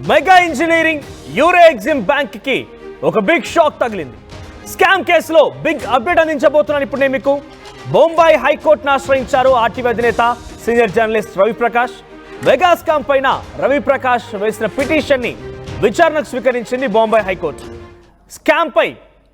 Mega engineering euro exim bank కి ఒక big shock తగిలింది. స్కామ్ కేసులో బిగ్ అప్డేట్ అందించబోతున్నాను ఇప్పుడు నేను మీకు. బొంబాయి హైకోర్టును ఆశ్రయించారు ఆర్టీవీ అధినేత senior journalist Raviprakash. Mega scam పైన రవిప్రకాష్ వేసిన పిటిషన్ ని విచారణకు స్వీకరించింది బొంబాయి హైకోర్టు.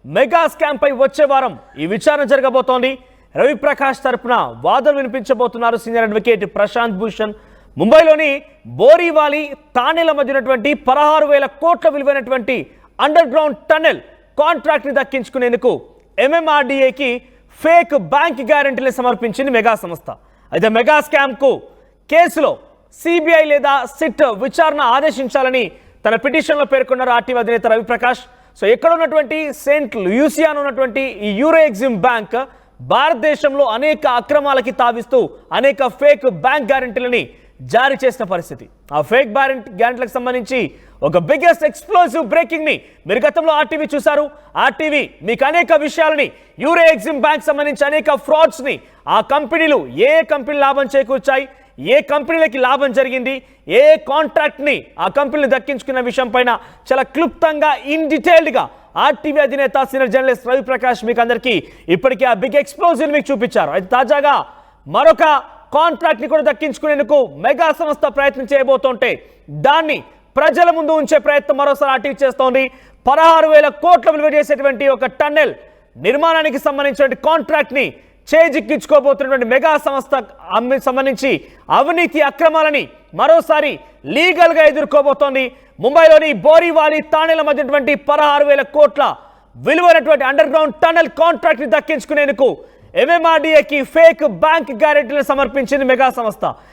మెగా స్కామ్ పై వచ్చే వారం ఈ విచారణ జరగబోతోంది. రవిప్రకాష్ తరపున వాదనలు వినిపించబోతున్నారు సీనియర్ అడ్వకేట్ ప్రశాంత్ భూషణ్. ముంబైలోని బోరీవాలి తానేల మధ్య ఉన్నటువంటి 16,000 కోట్ల విలువైనటువంటి అండర్ గ్రౌండ్ టన్నెల్ కాంట్రాక్ట్ ని దక్కించుకునేందుకు MMRDAకి ఫేక్ బ్యాంక్ గ్యారెంటీలు సమర్పించింది మెగా సంస్థ. అయితే మెగా స్కామ్ కు కేసులో CBI లేదా సిట్ విచారణ ఆదేశించాలని తన పిటిషన్లో పేర్కొన్నారు ఆర్టీవీ అధినేత రవిప్రకాష్. సో ఎక్కడ ఉన్నటువంటి సెయింట్ లూసియాలో ఉన్నటువంటి ఈ యూరో ఎగ్జిమ్ బ్యాంక్ భారతదేశంలో అనేక అక్రమాలకి తావిస్తూ అనేక ఫేక్ బ్యాంక్ గ్యారెంటీలని జారీ చేసిన పరిస్థితి. ఆ ఫేక్ గ్యారెంటీలకు సంబంధించి ఒక బిగ్గెస్ట్ ఎక్స్ప్లోజివ్ బ్రేకింగ్ ని మీరు గతంలో ఆర్టీవీ చూశారు. ఆర్టీవీ మీకు అనేక విషయాలని యూరో ఎగ్జిమ్ బ్యాంక్ సంబంధించి అనేక ఫ్రాడ్స్ ని ఆ కంపెనీలు ఏ కంపెనీ లాభం చేకూర్చాయి, ఏ కంపెనీలకి లాభం జరిగింది, ఏ కాంట్రాక్ట్ ని ఆ కంపెనీలు దక్కించుకున్న విషయం పైన చాలా క్లుప్తంగా ఇన్ డీటెయిల్డ్ గా ఆర్టీవీ అధినేత సీనియర్ జర్నలిస్ట్ రవిప్రకాష్ మీకు అందరికీ ఇప్పటికే ఆ బిగ్ ఎక్స్ప్లోజివ్ మీకు చూపించారు. అయితే తాజాగా మరొక కాంట్రాక్ట్ ని కూడా దక్కించుకునేందుకు మెగా సంస్థ ప్రయత్నం చేయబోతుంటే దాన్ని ప్రజల ముందు ఉంచే ప్రయత్నం మరోసారి ఆర్టీవీ చేస్తోంది. 16,000 కోట్ల విలువ చేసేటువంటి ఒక టన్నెల్ నిర్మాణానికి సంబంధించిన కాంట్రాక్ట్ ని చేజిక్కించుకోబోతున్నటువంటి మెగా సంస్థ సంబంధించి అవినీతి అక్రమాలని మరోసారి లీగల్ గా ఎదుర్కోబోతోంది. ముంబైలోని బోరీవాలి తానేల మధ్యటువంటి 16,000 కోట్ల విలువైనటువంటి అండర్ గ్రౌండ్ టన్నెల్ కాంట్రాక్ట్ ని దక్కించుకునేందుకు MMRDAకి ఫేక్ బ్యాంక్ గ్యారెంటీలను సమర్పించింది మెగా సంస్థ.